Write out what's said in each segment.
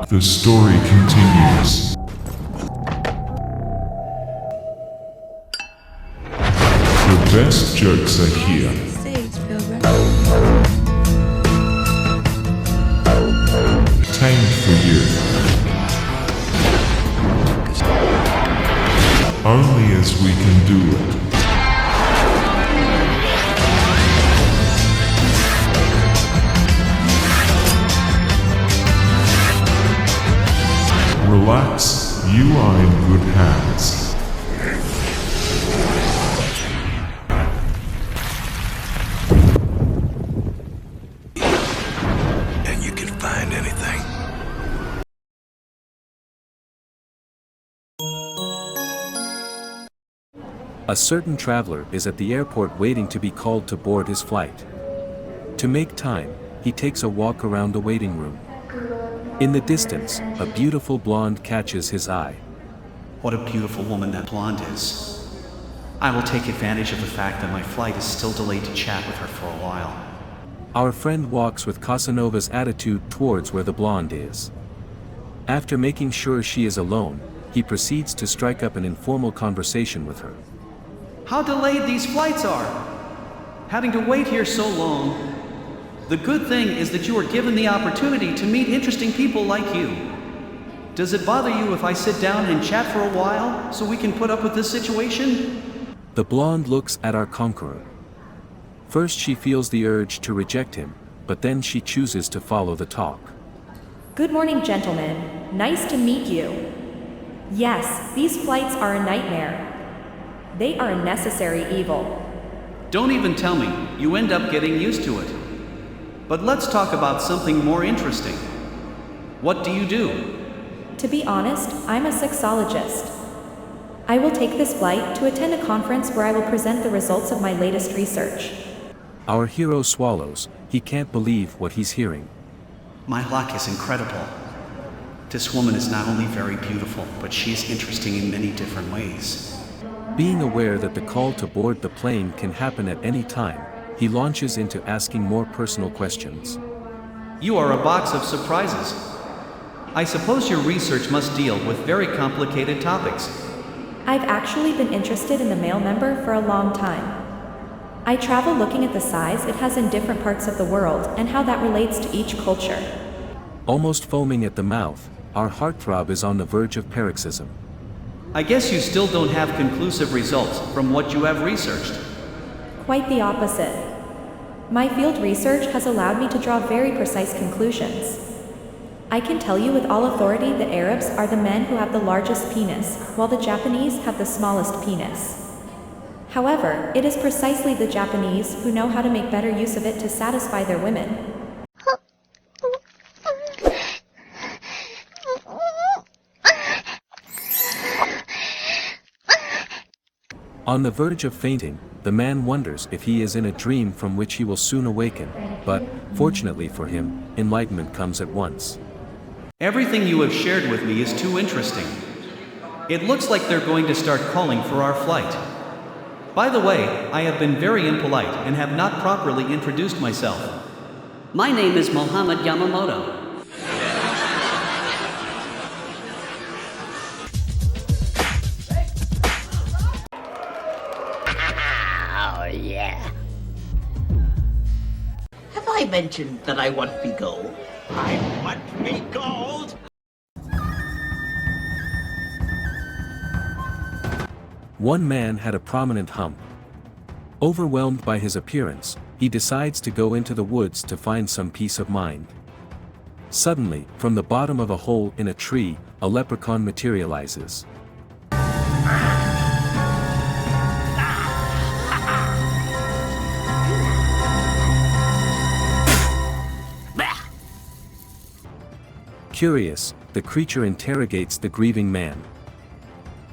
The story continues. The best jokes are here. Tamed for you. Only as we can do it. Relax, you are in good hands. And you can find anything. A certain traveler is at the airport waiting to be called to board his flight. To make time, he takes a walk around the waiting room. In the distance, a beautiful blonde catches his eye. What a beautiful woman that blonde is. I will take advantage of the fact that my flight is still delayed to chat with her for a while. Our friend walks with Casanova's attitude towards where the blonde is. After making sure she is alone, he proceeds to strike up an informal conversation with her. How delayed these flights are! Having to wait here so long. The good thing is that you are given the opportunity to meet interesting people like you. Does it bother you if I sit down and chat for a while so we can put up with this situation? The blonde looks at our conqueror. First she feels the urge to reject him, but then she chooses to follow the talk. Good morning, gentlemen. Nice to meet you. Yes, these flights are a nightmare. They are a necessary evil. Don't even tell me. You end up getting used to it. But let's talk about something more interesting. What do you do? To be honest, I'm a sexologist. I will take this flight to attend a conference where I will present the results of my latest research. Our hero swallows. He can't believe what he's hearing. My luck is incredible. This woman is not only very beautiful, but she is interesting in many different ways. Being aware that the call to board the plane can happen at any time, he launches into asking more personal questions. You are a box of surprises. I suppose your research must deal with very complicated topics. I've actually been interested in the male member for a long time. I travel looking at the size it has in different parts of the world and how that relates to each culture. Almost foaming at the mouth, our heartthrob is on the verge of paroxysm. I guess you still don't have conclusive results from what you have researched. Quite the opposite. My field research has allowed me to draw very precise conclusions. I can tell you with all authority that Arabs are the men who have the largest penis, while the Japanese have the smallest penis. However, it is precisely the Japanese who know how to make better use of it to satisfy their women. On the verge of fainting, the man wonders if he is in a dream from which he will soon awaken, but, fortunately for him, enlightenment comes at once. Everything you have shared with me is too interesting. It looks like they're going to start calling for our flight. By the way, I have been very impolite and have not properly introduced myself. My name is Mohammed Yamamoto. Oh, yeah. Have I mentioned that I want me gold? I want me gold! One man had a prominent hump. Overwhelmed by his appearance, he decides to go into the woods to find some peace of mind. Suddenly, from the bottom of a hole in a tree, a leprechaun materializes. Curious, the creature interrogates the grieving man.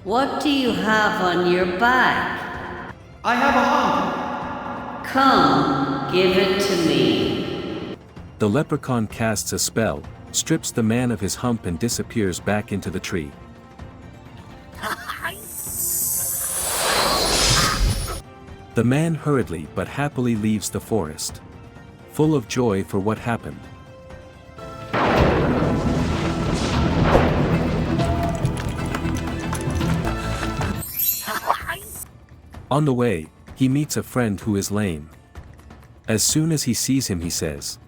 What do you have on your back? I have a hump. Come, give it to me. The leprechaun casts a spell, strips the man of his hump and disappears back into the tree. The man hurriedly but happily leaves the forest. Full of joy for what happened. On the way, he meets a friend who is lame. As soon as he sees him, he says,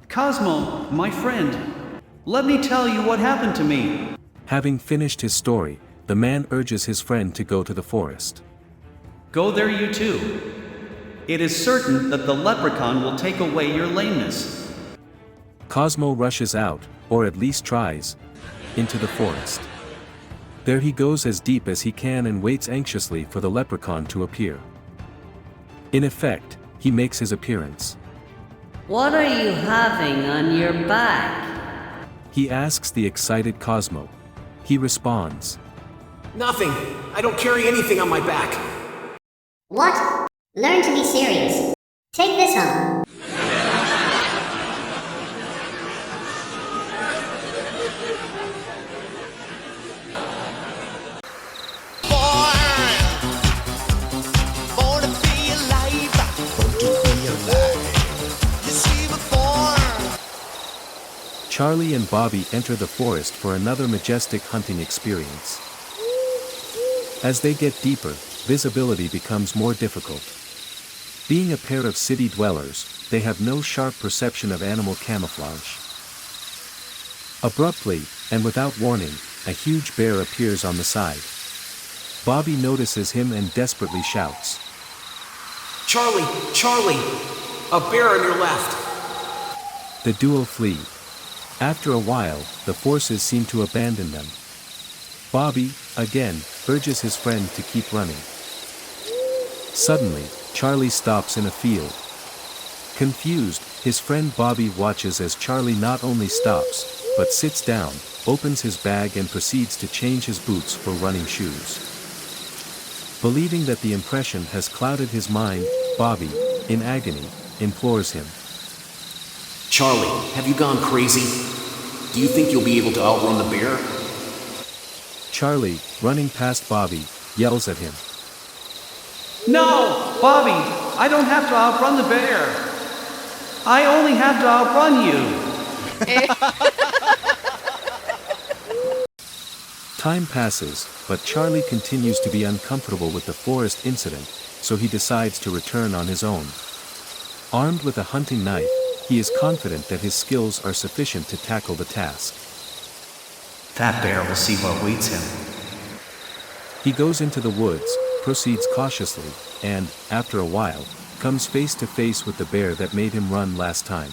Cosmo, my friend, let me tell you what happened to me. Having finished his story, the man urges his friend to go to the forest. Go there, you too. It is certain that the leprechaun will take away your lameness. Cosmo rushes out, or at least tries, into the forest. There he goes as deep as he can and waits anxiously for the leprechaun to appear. In effect, he makes his appearance. What are you having on your back? He asks the excited Cosmo. He responds, Nothing. I don't carry anything on my back. What? Learn to be serious. Take this home. Charlie and Bobby enter the forest for another majestic hunting experience. As they get deeper, visibility becomes more difficult. Being a pair of city dwellers, they have no sharp perception of animal camouflage. Abruptly, and without warning, a huge bear appears on the side. Bobby notices him and desperately shouts, Charlie! Charlie! A bear on your left! The duo flee. After a while, the forces seem to abandon them. Bobby, again, urges his friend to keep running. Suddenly, Charlie stops in a field. Confused, his friend Bobby watches as Charlie not only stops, but sits down, opens his bag and proceeds to change his boots for running shoes. Believing that the impression has clouded his mind, Bobby, in agony, implores him. Charlie, have you gone crazy? Do you think you'll be able to outrun the bear? Charlie, running past Bobby, yells at him. No, Bobby, I don't have to outrun the bear. I only have to outrun you. Time passes, but Charlie continues to be uncomfortable with the forest incident, so he decides to return on his own. Armed with a hunting knife, he is confident that his skills are sufficient to tackle the task. That bear will see what awaits him. He goes into the woods, proceeds cautiously, and, after a while, comes face to face with the bear that made him run last time.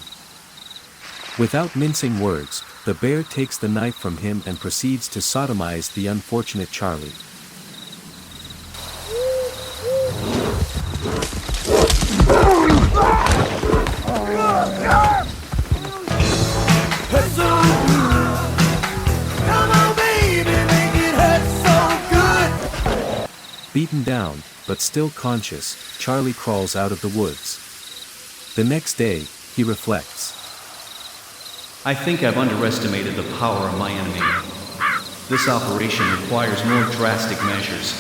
Without mincing words, the bear takes the knife from him and proceeds to sodomize the unfortunate Charlie. Beaten down, but still conscious, Charlie crawls out of the woods. The next day, he reflects. I think I've underestimated the power of my enemy. This operation requires more drastic measures.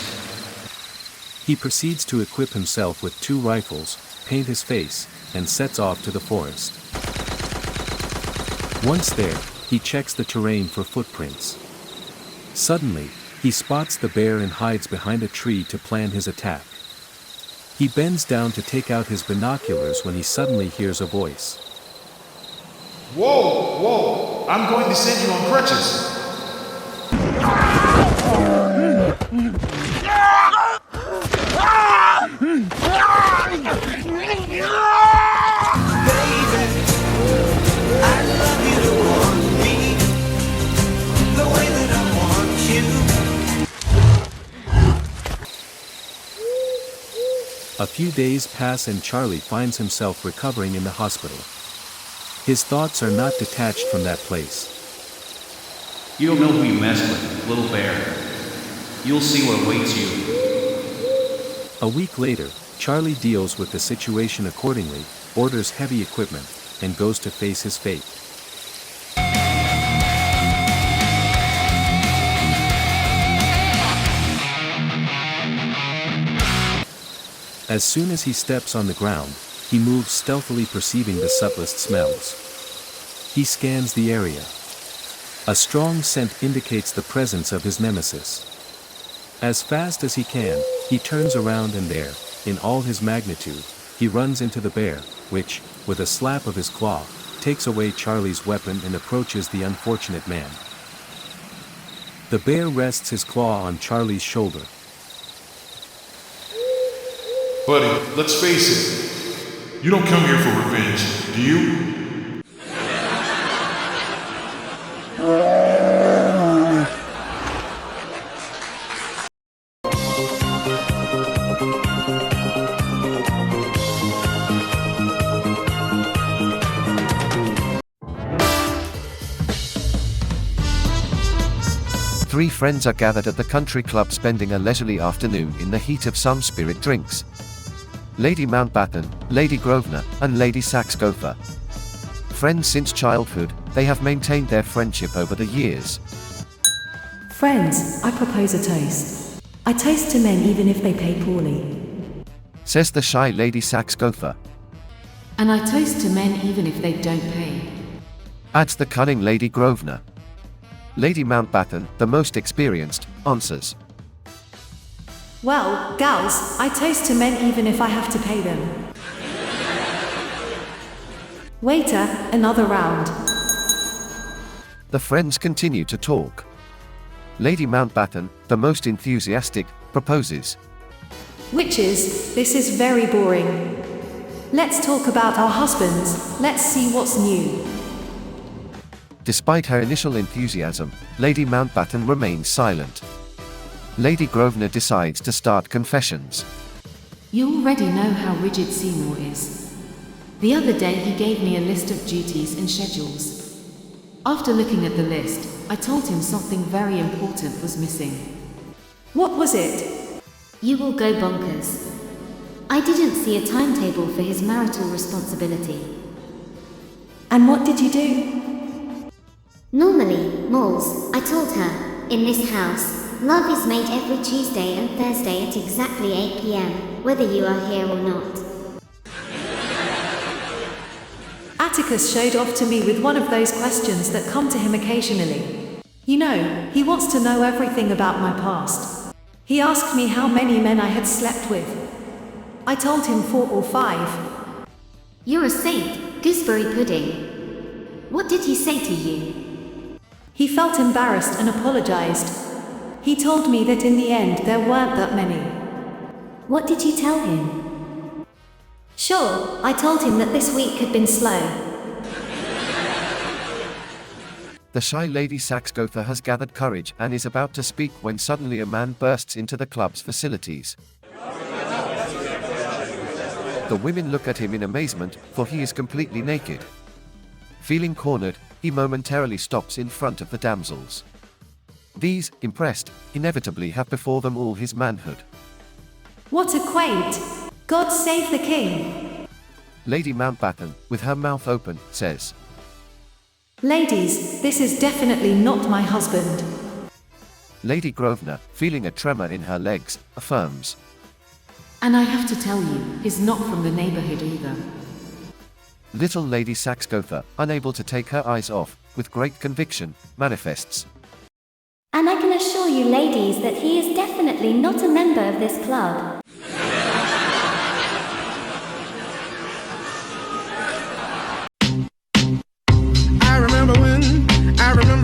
He proceeds to equip himself with 2 rifles, paint his face, and sets off to the forest. Once there, he checks the terrain for footprints. Suddenly, he spots the bear and hides behind a tree to plan his attack. He bends down to take out his binoculars when he suddenly hears a voice. Whoa, whoa, I'm going to send you on crutches. A few days pass and Charlie finds himself recovering in the hospital. His thoughts are not detached from that place. You don't know who you messed with, little bear. You'll see what awaits you. A week later, Charlie deals with the situation accordingly, orders heavy equipment, and goes to face his fate. As soon as he steps on the ground, he moves stealthily, perceiving the subtlest smells. He scans the area. A strong scent indicates the presence of his nemesis. As fast as he can, He turns around and there, in all his magnitude, he runs into the bear, which, with a slap of his claw, takes away Charlie's weapon and approaches the unfortunate man. The bear rests his claw on Charlie's shoulder. Buddy, let's face it. You don't come here for revenge, do you? Three friends are gathered at the country club spending a leisurely afternoon in the heat of some spirit drinks. Lady Mountbatten, Lady Grosvenor, and Lady Saxe-Gopher. Friends since childhood, they have maintained their friendship over the years. Friends, I propose a toast. I toast to men even if they pay poorly. Says the shy Lady Saxe-Gopher. And I toast to men even if they don't pay. Adds the cunning Lady Grosvenor. Lady Mountbatten, the most experienced, answers. Well, gals, I toast to men even if I have to pay them. Waiter, another round. The friends continue to talk. Lady Mountbatten, the most enthusiastic, proposes. Witches, this is very boring. Let's talk about our husbands, let's see what's new. Despite her initial enthusiasm, Lady Mountbatten remains silent. Lady Grosvenor decides to start confessions. You already know how rigid Seymour is. The other day he gave me a list of duties and schedules. After looking at the list, I told him something very important was missing. What was it? You will go bonkers. I didn't see a timetable for his marital responsibility. And what did you do? Normally, Moles, I told her, in this house, love is made every Tuesday and Thursday at exactly 8 p.m., whether you are here or not. Atticus showed off to me with one of those questions that come to him occasionally. You know, he wants to know everything about my past. He asked me how many men I had slept with. I told him 4 or 5. You're a saint, gooseberry pudding. What did he say to you? He felt embarrassed and apologized. He told me that in the end there weren't that many. What did you tell him? Sure, I told him that this week had been slow. The shy Lady Saxe-Gopher has gathered courage and is about to speak when suddenly a man bursts into the club's facilities. The women look at him in amazement, for he is completely naked. Feeling cornered, he momentarily stops in front of the damsels. These, impressed, inevitably have before them all his manhood. What a quaint! God save the king! Lady Mountbatten, with her mouth open, says. Ladies, this is definitely not my husband. Lady Grosvenor, feeling a tremor in her legs, affirms. And I have to tell you, he's not from the neighborhood either. Little Lady Saxe-Gopher, unable to take her eyes off, with great conviction, manifests. And I can assure you ladies that he is definitely not a member of this club.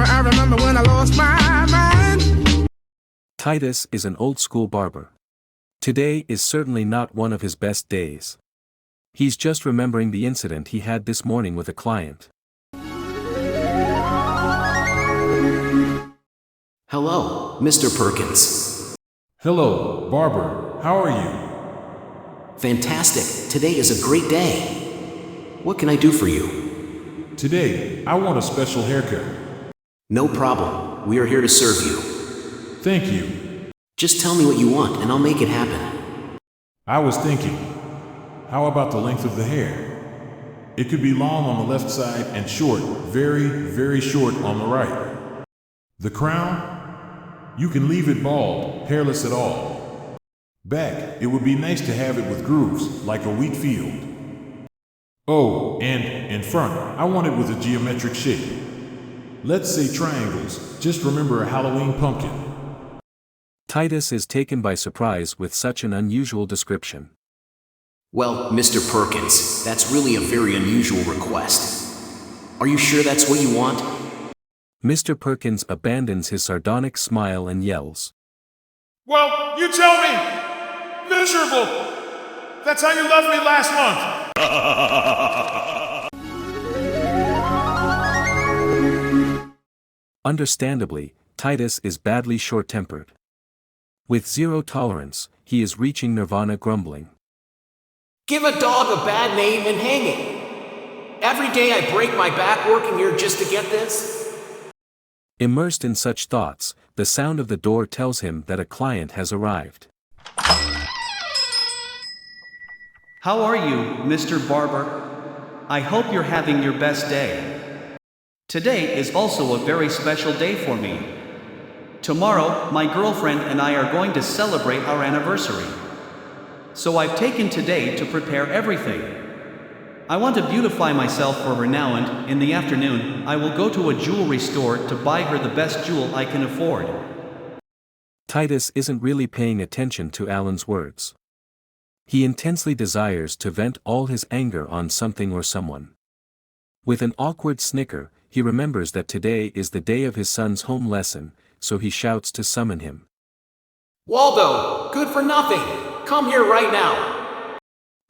I remember when I lost my mind. Titus is an old-school barber. Today is certainly not one of his best days. He's just remembering the incident he had this morning with a client. Hello, Mr. Perkins. Hello, Barber. How are you? Fantastic. Today is a great day. What can I do for you? Today, I want a special haircut. No problem. We are here to serve you. Thank you. Just tell me what you want and I'll make it happen. I was thinking, how about the length of the hair? It could be long on the left side and short, very, very short on the right. The crown? You can leave it bald, hairless at all. Back, it would be nice to have it with grooves, like a wheat field. Oh, and in front, I want it with a geometric shape. Let's say triangles, just remember a Halloween pumpkin. Titus is taken by surprise with such an unusual description. Well, Mr. Perkins, that's really a very unusual request. Are you sure that's what you want? Mr. Perkins abandons his sardonic smile and yells. Well, you tell me! Miserable! That's how you left me last month! Understandably, Titus is badly short-tempered. With zero tolerance, he is reaching nirvana grumbling. Give a dog a bad name and hang it. Every day I break my back working here just to get this. Immersed in such thoughts, the sound of the door tells him that a client has arrived. How are you, Mr. Barber? I hope you're having your best day. Today is also a very special day for me. Tomorrow, my girlfriend and I are going to celebrate our anniversary. So I've taken today to prepare everything. I want to beautify myself for her now, and in the afternoon, I will go to a jewelry store to buy her the best jewel I can afford. Titus isn't really paying attention to Alan's words. He intensely desires to vent all his anger on something or someone. With an awkward snicker, he remembers that today is the day of his son's home lesson, so he shouts to summon him. Waldo, good for nothing! Come here right now!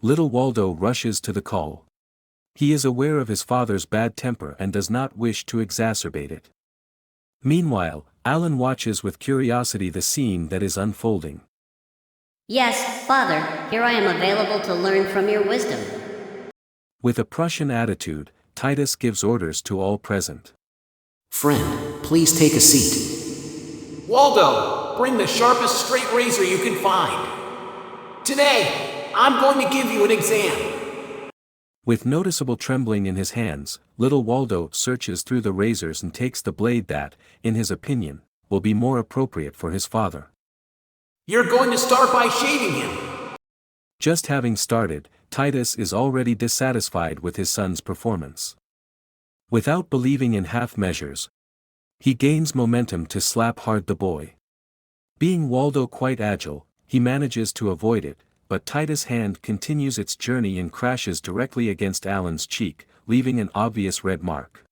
Little Waldo rushes to the call. He is aware of his father's bad temper and does not wish to exacerbate it. Meanwhile, Alan watches with curiosity the scene that is unfolding. Yes, Father, here I am available to learn from your wisdom. With a Prussian attitude, Titus gives orders to all present. Friend, please take a seat. Waldo, bring the sharpest straight razor you can find. Today, I'm going to give you an exam. With noticeable trembling in his hands, little Waldo searches through the razors and takes the blade that, in his opinion, will be more appropriate for his father. You're going to start by shaving him. Just having started, Titus is already dissatisfied with his son's performance. Without believing in half measures, he gains momentum to slap hard the boy. Being Waldo quite agile, he manages to avoid it, but Titus' hand continues its journey and crashes directly against Alan's cheek, leaving an obvious red mark.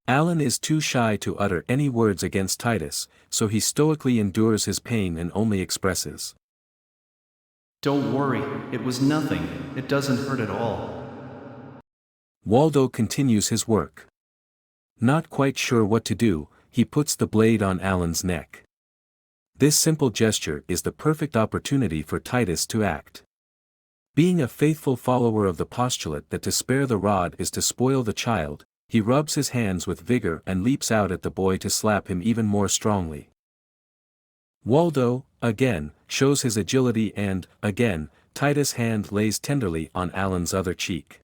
Alan is too shy to utter any words against Titus, so he stoically endures his pain and only expresses, "Don't worry, it was nothing, it doesn't hurt at all." Waldo continues his work. Not quite sure what to do, he puts the blade on Alan's neck. This simple gesture is the perfect opportunity for Titus to act. Being a faithful follower of the postulate that to spare the rod is to spoil the child, he rubs his hands with vigor and leaps out at the boy to slap him even more strongly. Waldo, again, shows his agility and, again, Titus' hand lays tenderly on Alan's other cheek.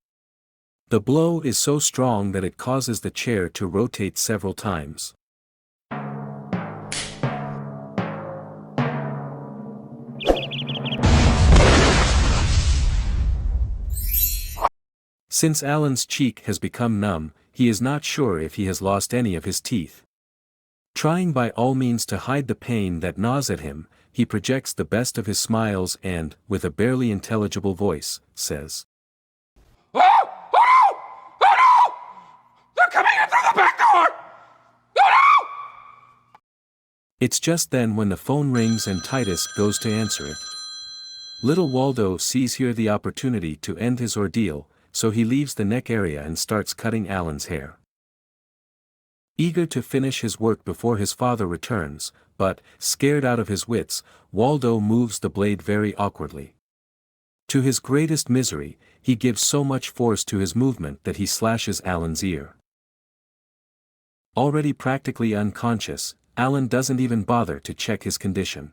The blow is so strong that it causes the chair to rotate several times. Since Alan's cheek has become numb, he is not sure if he has lost any of his teeth. Trying by all means to hide the pain that gnaws at him, he projects the best of his smiles and, with a barely intelligible voice, says, Oh! Oh no! Oh no! They're coming in through the back door! Oh no! It's just then when the phone rings and Titus goes to answer it. Little Waldo sees here the opportunity to end his ordeal, so he leaves the neck area and starts cutting Alan's hair. Eager to finish his work before his father returns, but, scared out of his wits, Waldo moves the blade very awkwardly. To his greatest misery, he gives so much force to his movement that he slashes Alan's ear. Already practically unconscious, Alan doesn't even bother to check his condition.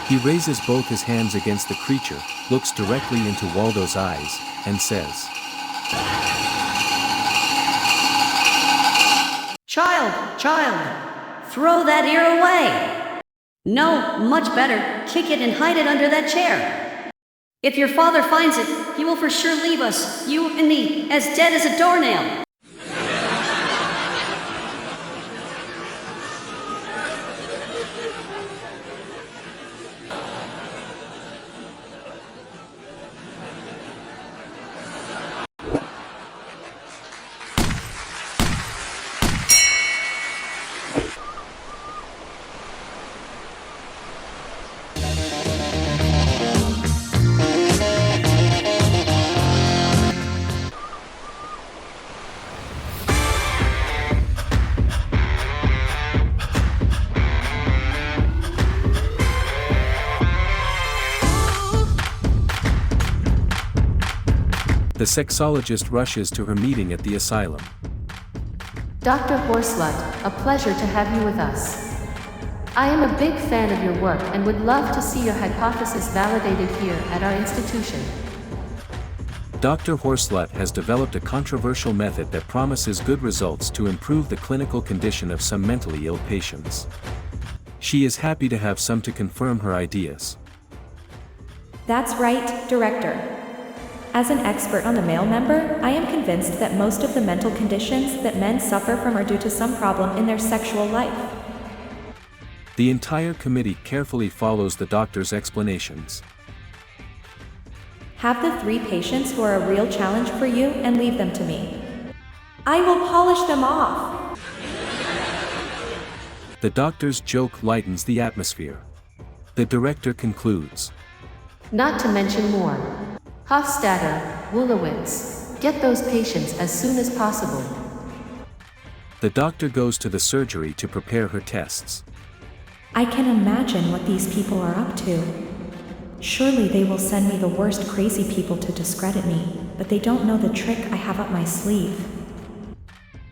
He raises both his hands against the creature, looks directly into Waldo's eyes, and says, Child! Throw that ear away! No, much better, kick it and hide it under that chair. If your father finds it, he will for sure leave us, you and me, as dead as a doornail. The sexologist rushes to her meeting at the asylum. Dr. Horslut, a pleasure to have you with us. I am a big fan of your work and would love to see your hypothesis validated here at our institution. Dr. Horslut has developed a controversial method that promises good results to improve the clinical condition of some mentally ill patients. She is happy to have some to confirm her ideas. That's right, Director. As an expert on the male member, I am convinced that most of the mental conditions that men suffer from are due to some problem in their sexual life. The entire committee carefully follows the doctor's explanations. Have the 3 patients who are a real challenge for you and leave them to me. I will polish them off. The doctor's joke lightens the atmosphere. The director concludes. Not to mention more. Hofstadter, Wulowitz, get those patients as soon as possible. The doctor goes to the surgery to prepare her tests. I can imagine what these people are up to. Surely they will send me the worst crazy people to discredit me, but they don't know the trick I have up my sleeve.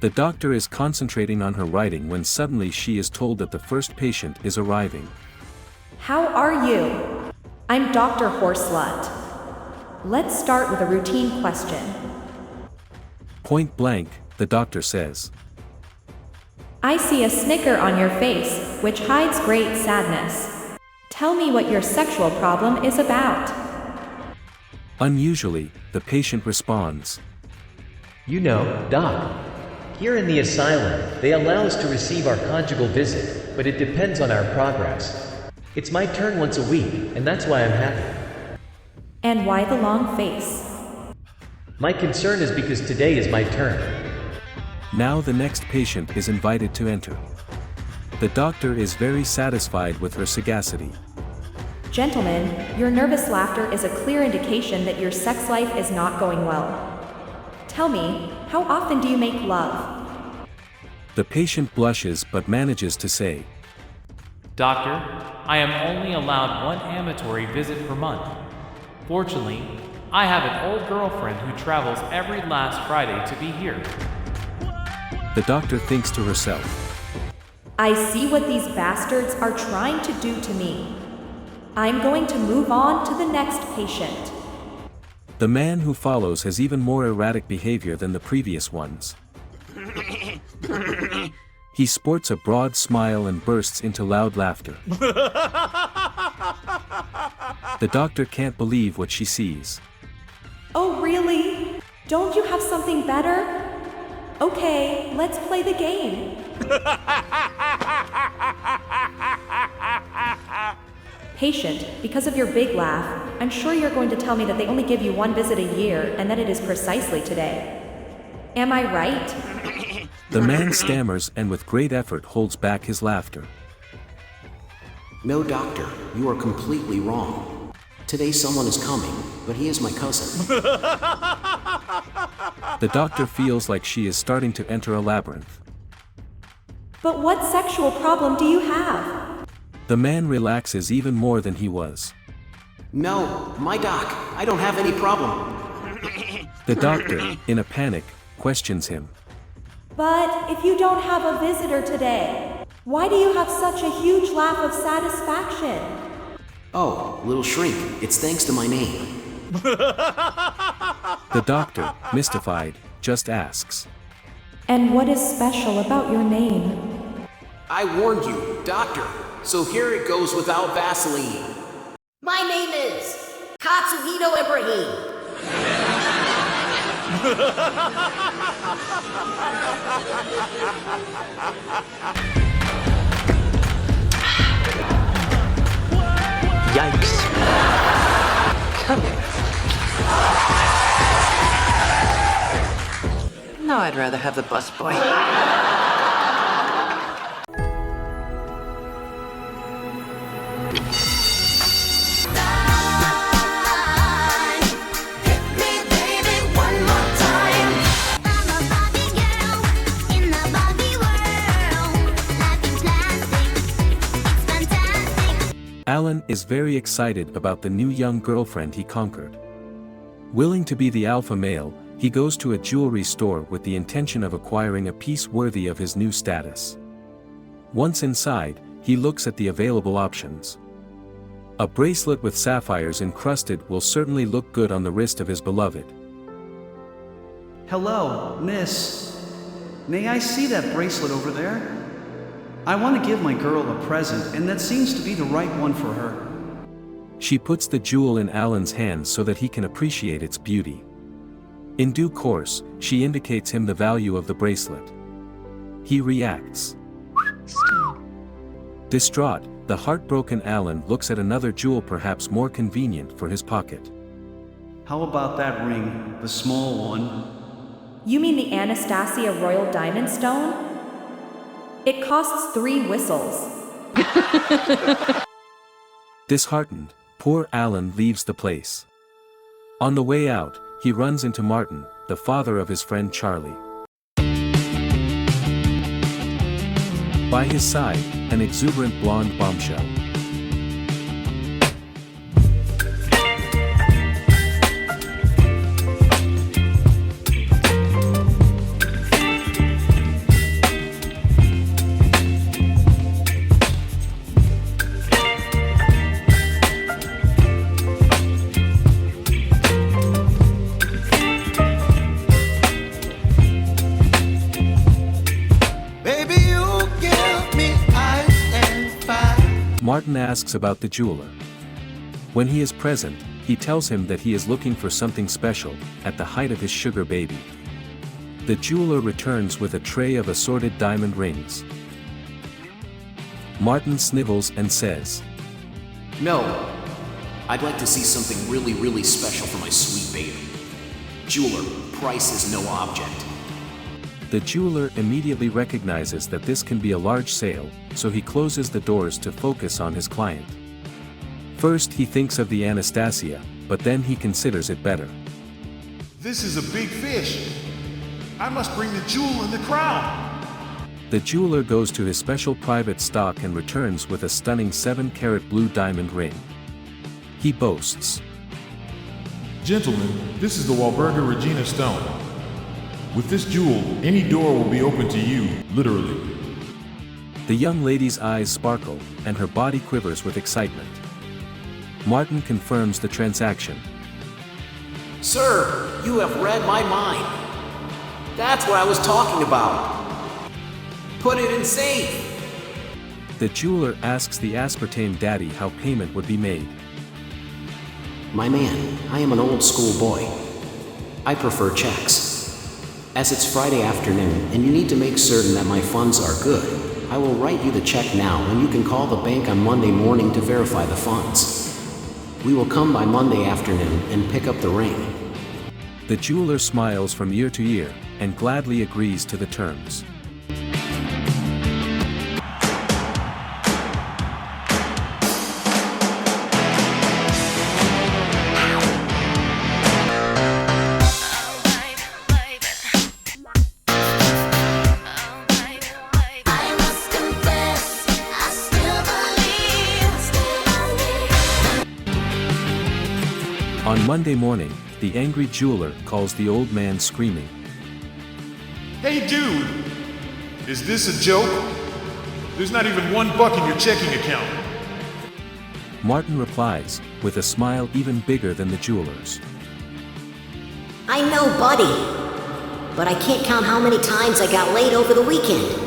The doctor is concentrating on her writing when suddenly she is told that the first patient is arriving. How are you? I'm Dr. Horslut. Let's start with a routine question. Point blank, the doctor says. I see a snicker on your face, which hides great sadness. Tell me what your sexual problem is about. Unusually, the patient responds. You know, Doc. Here in the asylum, they allow us to receive our conjugal visit, but it depends on our progress. It's my turn once a week, and that's why I'm happy. And why the long face? My concern is because today is my turn. Now the next patient is invited to enter. The doctor is very satisfied with her sagacity. Gentlemen, your nervous laughter is a clear indication that your sex life is not going well. Tell me, how often do you make love? The patient blushes but manages to say, Doctor, I am only allowed 1 ambulatory visit per month. Fortunately, I have an old girlfriend who travels every last Friday to be here. The doctor thinks to herself. I see what these bastards are trying to do to me. I'm going to move on to the next patient. The man who follows has even more erratic behavior than the previous ones. He sports a broad smile and bursts into loud laughter. The doctor can't believe what she sees. Oh really? Don't you have something better? Okay, let's play the game. Patient, because of your big laugh, I'm sure you're going to tell me that they only give you 1 visit a year and that it is precisely today. Am I right? The man stammers and with great effort holds back his laughter. No, doctor, you are completely wrong. Today someone is coming, but he is my cousin. The doctor feels like she is starting to enter a labyrinth. But what sexual problem do you have? The man relaxes even more than he was. No, my doc, I don't have any problem. The doctor, in a panic, questions him. But if you don't have a visitor today, why do you have such a huge laugh of satisfaction? Oh, little shrink, it's thanks to my name. The doctor, mystified, just asks. And what is special about your name? I warned you, doctor, so here it goes without Vaseline. My name is Katsuhito Ibrahim. Yikes. Come here. No, I'd rather have the busboy. Alan is very excited about the new young girlfriend he conquered. Willing to be the alpha male, he goes to a jewelry store with the intention of acquiring a piece worthy of his new status. Once inside, he looks at the available options. A bracelet with sapphires encrusted will certainly look good on the wrist of his beloved. Hello, miss. May I see that bracelet over there? I want to give my girl a present, and that seems to be the right one for her. She puts the jewel in Alan's hands so that he can appreciate its beauty. In due course, she indicates him the value of the bracelet. He reacts. Distraught, the heartbroken Alan looks at another jewel perhaps more convenient for his pocket. How about that ring, the small one? You mean the Anastasia Royal Diamond Stone? It costs 3 whistles. Disheartened, poor Alan leaves the place. On the way out, he runs into Martin, the father of his friend Charlie. By his side, an exuberant blonde bombshell. Martin asks about the jeweler. When he is present, he tells him that he is looking for something special, at the height of his sugar baby. The jeweler returns with a tray of assorted diamond rings. Martin snivels and says, No, I'd like to see something really special for my sweet baby. Jeweler, price is no object. The jeweler immediately recognizes that this can be a large sale, so he closes the doors to focus on his client. First he thinks of the Anastasia, but then he considers it better. This is a big fish. I must bring the jewel and the crown. The jeweler goes to his special private stock and returns with a stunning 7-carat blue diamond ring. He boasts, Gentlemen, this is the Walburga Regina stone. With this jewel, any door will be open to you, literally. The young lady's eyes sparkle, and her body quivers with excitement. Martin confirms the transaction. Sir, you have read my mind. That's what I was talking about. Put it in safe. The jeweler asks the aspartame daddy how payment would be made. My man, I am an old school boy. I prefer checks. As it's Friday afternoon and you need to make certain that my funds are good, I will write you the check now and you can call the bank on Monday morning to verify the funds. We will come by Monday afternoon and pick up the ring. The jeweler smiles from ear to ear and gladly agrees to the terms. On Monday morning, the angry jeweler calls the old man screaming. Hey dude, is this a joke? There's not even $1 in your checking account. Martin replies, with a smile even bigger than the jeweler's. I know, buddy, but I can't count how many times I got laid over the weekend.